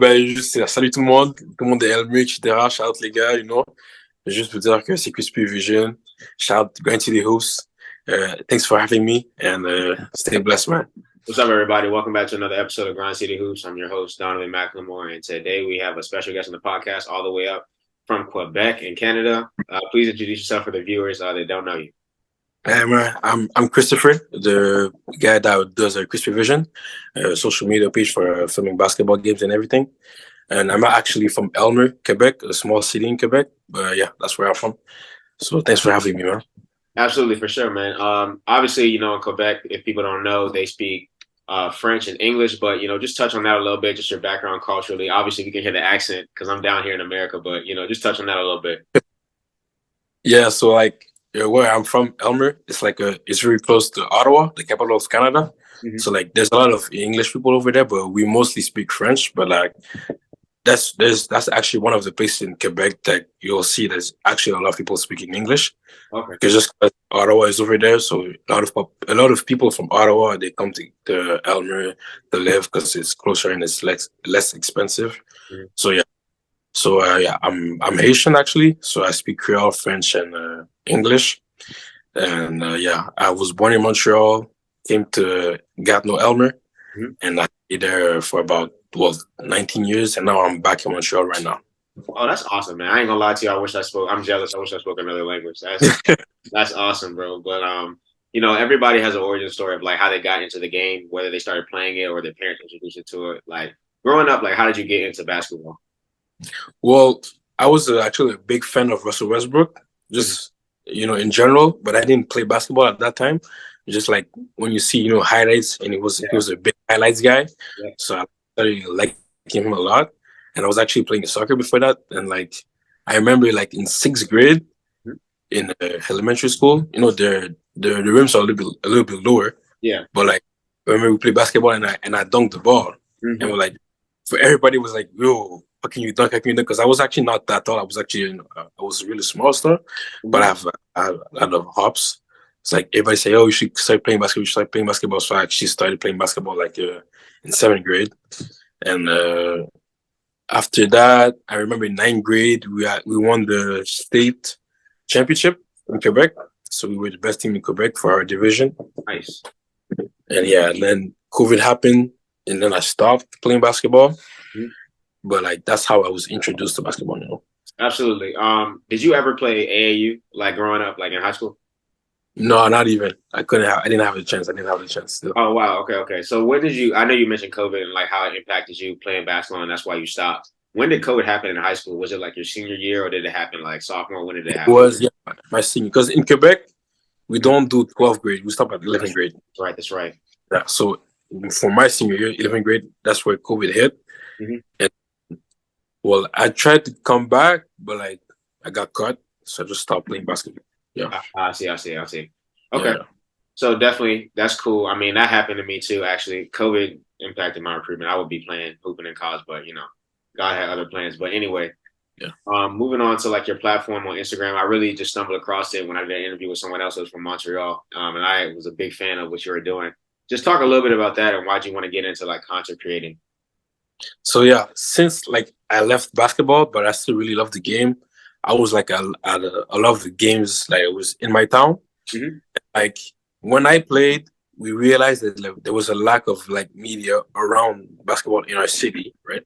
Juste, salut tout le monde est Elmer, etc. Shout out les gars, you know. Juste pour dire que c'est Crispy Vision. Shout out Grind to the Hoops. Thanks for having me and stay blessed, man. What's up, everybody? Welcome back to another episode of Grind City Hoops. I'm your host, Donovan McLemore, and today we have a special guest on the podcast all the way up from Quebec in Canada. Please introduce yourself for the viewers that don't know you. Hey man, I'm Christopher, the guy that does a Crispy Vision, social media page for filming basketball games and everything. And I'm actually from Elmer, Quebec, a small city in Quebec. But yeah, that's where I'm from. So thanks for having me, man. Absolutely, for sure, man. Obviously, you know, in Quebec, if people don't know, they speak French and English. But, you know, just touch on that a little bit, just your background culturally. Obviously, we can hear the accent because I'm down here in America. But, you know, just touch on that a little bit. Yeah, so like where I'm from, Elmer, it's very close to Ottawa, the capital of Canada. Mm-hmm. So like there's a lot of English people over there, but we mostly speak French. But like that's actually one of the places in Quebec that you'll see there's actually a lot of people speaking English. Okay. Because just Ottawa is over there, so a lot of people from Ottawa, they come to Elmer to live because it's closer and it's less expensive. Mm-hmm. So yeah, I'm Haitian actually, so I speak Creole, French, and English. And yeah, I was born in Montreal, came to Gatineau, Elmer, mm-hmm. and I stayed there for about 19 years, and now I'm back in Montreal right now. Oh, that's awesome, man! I ain't gonna lie to you. I'm jealous. I wish I spoke another language. That's awesome, bro. But you know, everybody has an origin story of like how they got into the game, whether they started playing it or their parents introduced it to it. Like growing up, like how did you get into basketball? Well, I was actually a big fan of Russell Westbrook, just you know, in general. But I didn't play basketball at that time. Just like when you see, you know, highlights, and he was a big highlights guy. Yeah. So I started liking him a lot. And I was actually playing soccer before that. And like, I remember like in 6th grade in elementary school, you know, the rims are a little bit lower. Yeah. But like, I remember we played basketball and I dunked the ball. Mm-hmm. And we're like, for everybody was like, yo, how can you dunk? Because I was actually not that tall. I was actually, I was really small stuff, but I have a lot of hops. It's like everybody say, oh, you should start playing basketball. You should start playing basketball. So I actually started playing basketball like in 7th grade. And, after that, I remember in 9th grade, we won the state championship in Quebec. So we were the best team in Quebec for our division. Nice. And yeah, and then COVID happened, and then I stopped playing basketball. Mm-hmm. But like that's how I was introduced to basketball, you know. Absolutely. Did you ever play AAU like growing up, like in high school? No, not even. I didn't have a chance. I didn't have a chance still. Oh wow. Okay. So when did you? I know you mentioned COVID and like how it impacted you playing basketball, and that's why you stopped. When did COVID happen in high school? Was it like your senior year, or did it happen like sophomore? When did it happen? It was my senior. Because in Quebec, we don't do 12th grade. We stop at 11th grade. That's right. Yeah. So for my senior year, 11th grade, that's where COVID hit. Mm-hmm. And well, I tried to come back, but like I got cut, so I just stopped playing basketball. Yeah. I see. Okay. Yeah. So definitely that's cool. I mean, that happened to me too, actually. COVID impacted my recruitment. I would be playing hooping in college, but you know, God had other plans. But anyway, yeah. Moving on to like your platform on Instagram, I really just stumbled across it when I did an interview with someone else who was from Montreal. And I was a big fan of what you were doing. Just talk a little bit about that and why'd you want to get into like content creating? So yeah, since like I left basketball, but I still really love the game. I was like I love the games. Like it was in my town. Mm-hmm. Like when I played, we realized that like, there was a lack of like media around basketball in our city, right?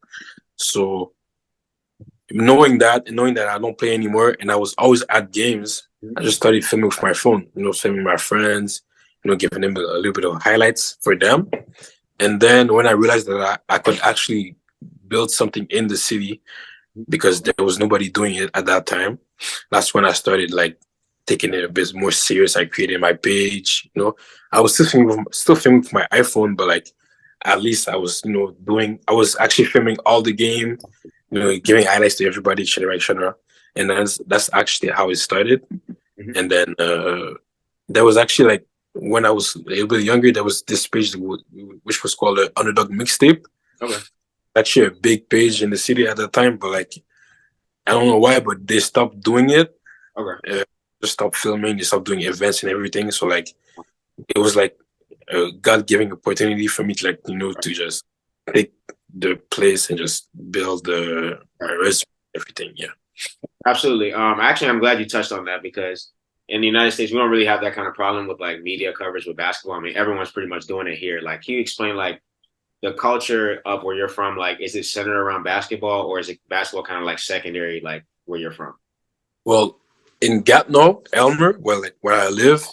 So knowing that I don't play anymore, and I was always at games, I just started filming with my phone. You know, filming my friends. You know, giving them a little bit of highlights for them. And then when I realized that I could actually build something in the city, because there was nobody doing it at that time, that's when I started like taking it a bit more serious. I created my page. You know, I was still filming with my iPhone, but like at least I was, you know, I was actually filming all the game, you know, giving highlights to everybody, etc. And that's actually how it started. Mm-hmm. And then there was actually like when I was a little bit younger, there was this page which was called the Underdog Mixtape. Okay. Actually a big page in the city at the time, but like I don't know why, but they stopped doing it. Okay. Just stopped filming, they stopped doing events and everything. So like it was like a God-giving opportunity for me to like, you know, to just take the place and just build the resume, everything. Yeah. Absolutely. Actually, I'm glad you touched on that because in the United States, we don't really have that kind of problem with like media coverage with basketball. I mean, everyone's pretty much doing it here. Like, can you explain like the culture of where you're from? Like, is it centered around basketball, or is it basketball kind of like secondary, like where you're from? Well, in Gatineau, Elmer, where I live,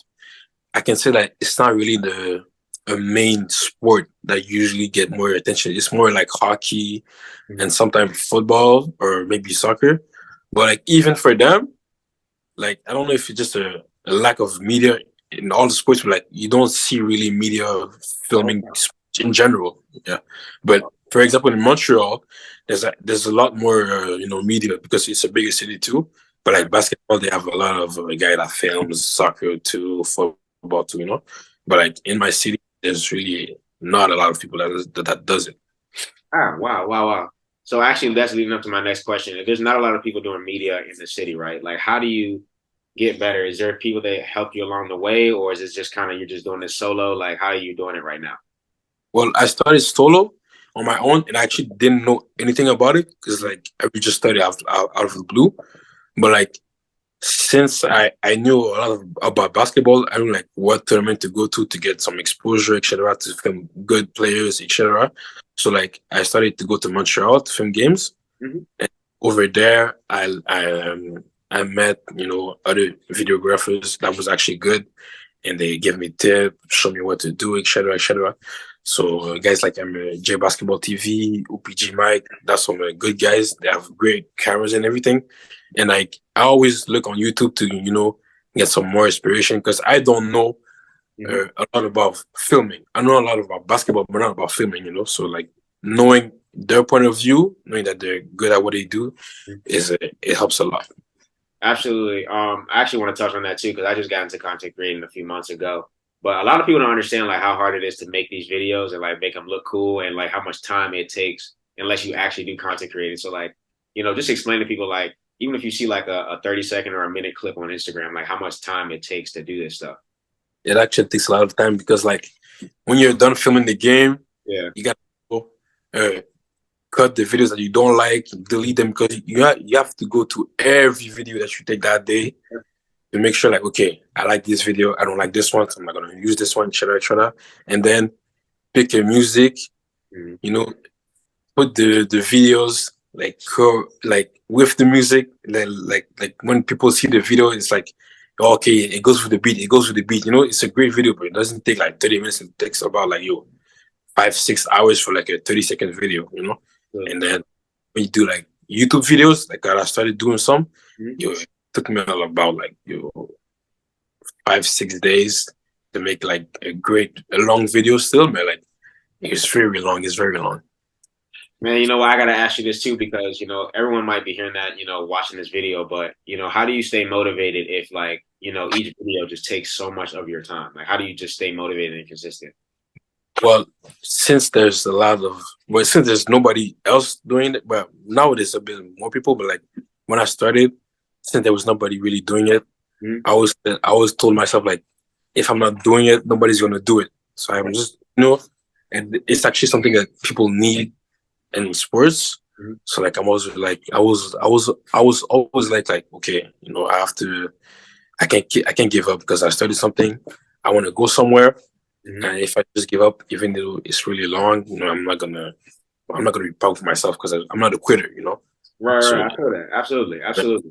I can say that it's not really the a main sport that usually get more attention. It's more like hockey and sometimes football or maybe soccer. But like even for them, like I don't know if it's just a lack of media in all the sports, but like you don't see really media filming in general. Yeah, but for example, in Montreal, there's a lot more media because it's a bigger city too. But like basketball, they have a lot of guy that films soccer too, football too, you know. But like in my city, there's really not a lot of people that does it. Ah, wow, wow, wow. So actually, that's leading up to my next question. There's not a lot of people doing media in the city, right? Like, how do you get better? Is there people that help you along the way, or is it just kind of you're just doing this solo? Like, how are you doing it right now? Well, I started solo on my own, and I actually didn't know anything about it because like I just started out of the blue. But like since I knew a lot about basketball, I knew like what tournament to go to get some exposure, etc., to film good players, etc. So like I started to go to Montreal to film games, and over there I met other videographers that was actually good, and they gave me tips, show me what to do, etc., etc. So guys like J Basketball TV, OPG Mike, that's some good guys. They have great cameras and everything. And like I always look on YouTube to get some more inspiration because I don't know a lot about filming. I know a lot about basketball, but not about filming. So like knowing their point of view, knowing that they're good at what they do, it helps a lot. Absolutely. I actually want to touch on that too because I just got into content creating a few months ago. But a lot of people don't understand like how hard it is to make these videos and like make them look cool and like how much time it takes unless you actually do content creating. So like, just explain to people like even if you see like a 30-second or a minute clip on Instagram, like how much time it takes to do this stuff. It actually takes a lot of time because like when you're done filming the game, you got to cut the videos that you don't like, delete them because you have to go to every video that you take that day to make sure like, okay, I like this video, I don't like this one, so I'm not gonna use this one, etc. And then pick your music, put the videos like with the music, like when people see the video, it's like, okay, it goes with the beat, it's a great video, but it doesn't take like 30 minutes. It takes about like 5-6 hours for like a 30-second video, and then when you do like YouTube videos, like I started doing some, it took me about like 5-6 days to make like a long video still, man. Like it's very long. It's very long. Man, I gotta ask you this too because everyone might be hearing that watching this video, but how do you stay motivated if like each video just takes so much of your time? Like, how do you just stay motivated and consistent? Well, since there's nobody else doing it, but nowadays a bit more people. But like when I started, since there was nobody really doing it, I always told myself like, if I'm not doing it, nobody's gonna do it. So I'm just and it's actually something that people need in sports. So like I'm always like I was always like okay, I can't give up because I started something. I want to go somewhere. And if I just give up, even though it's really long, I'm not gonna be proud of myself because I'm not a quitter, Right, so, right. I feel that. Absolutely, absolutely.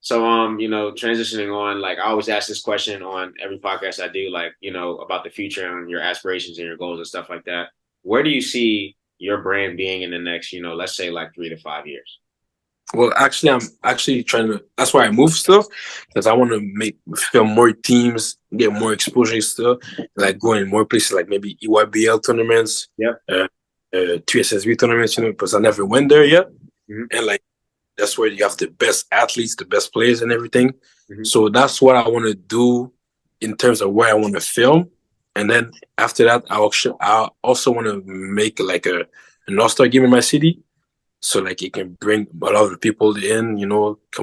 So, transitioning on, like I always ask this question on every podcast I do, like, about the future and your aspirations and your goals and stuff like that. Where do you see your brand being in the next, let's say like 3 to 5 years? Well, actually, I'm actually trying to. That's why I moved stuff because I want to film more teams, get more exposure stuff, like go in more places, like maybe EYBL tournaments, 3SSB tournaments. Because I never went there yet, and like that's where you have the best athletes, the best players, and everything. So that's what I want to do in terms of where I want to film, and then after that, I also want to make like an all-star game in my city. So like it can bring a lot of people in,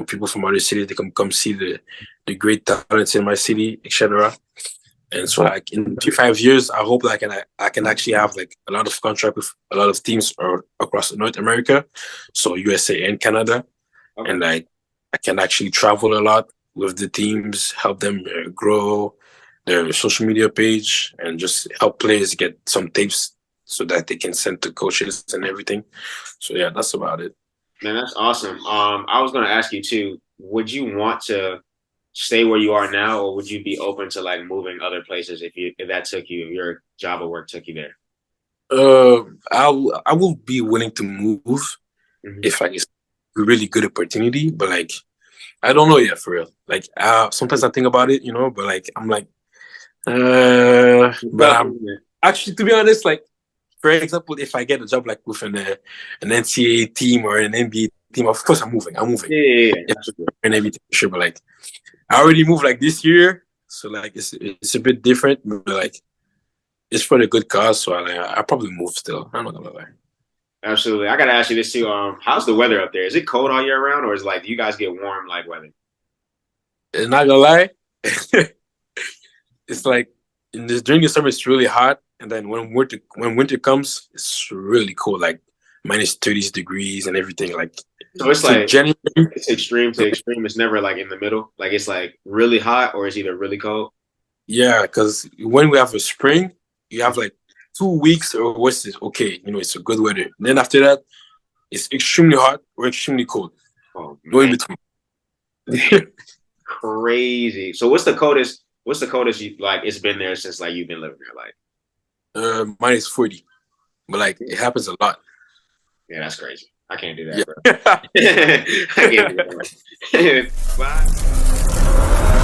people from other cities, they can come see the great talents in my city, etc. And so like in 5 years, I hope that I can actually have like a lot of contract with a lot of teams or across North America, so USA and Canada, Okay. and like I can actually travel a lot with the teams, help them grow their social media page, and just help players get some tapes so that they can send to coaches and everything. So yeah, that's about it. Man, that's awesome. I was gonna ask you too, would you want to stay where you are now, or would you be open to like moving other places if that took you, if your job or work took you there? I will be willing to move if like it's a really good opportunity, but like I don't know yet for real. Like sometimes I think about it, but like I'm like, but I'm actually, to be honest, like for example, if I get a job like with an NCAA team or an NBA team, of course I'm moving. Yeah. And everything, sure, but like I already moved like this year, so like it's a bit different, but like it's for the good cause. So I probably move still. I'm not gonna lie. Absolutely. I gotta ask you this too. How's the weather up there? Is it cold all year round, or is it like do you guys get warm like weather? And not gonna lie, it's like during the summer it's really hot, and then when winter comes, it's really cold, like minus 30 degrees and everything. Like so it's like January, it's extreme to extreme. It's never like in the middle. Like it's like really hot or it's either really cold. Yeah, because when we have a spring, you have like 2 weeks or what's this? Okay, it's a good weather. And then after that, it's extremely hot or extremely cold. Oh, no in between. Crazy. So what's the coldest? What's the coldest you like? It's been there since like you've been living there. Like minus 40, but like it happens a lot. Yeah, that's crazy. I can't do that, bro. I can't do that. Bye.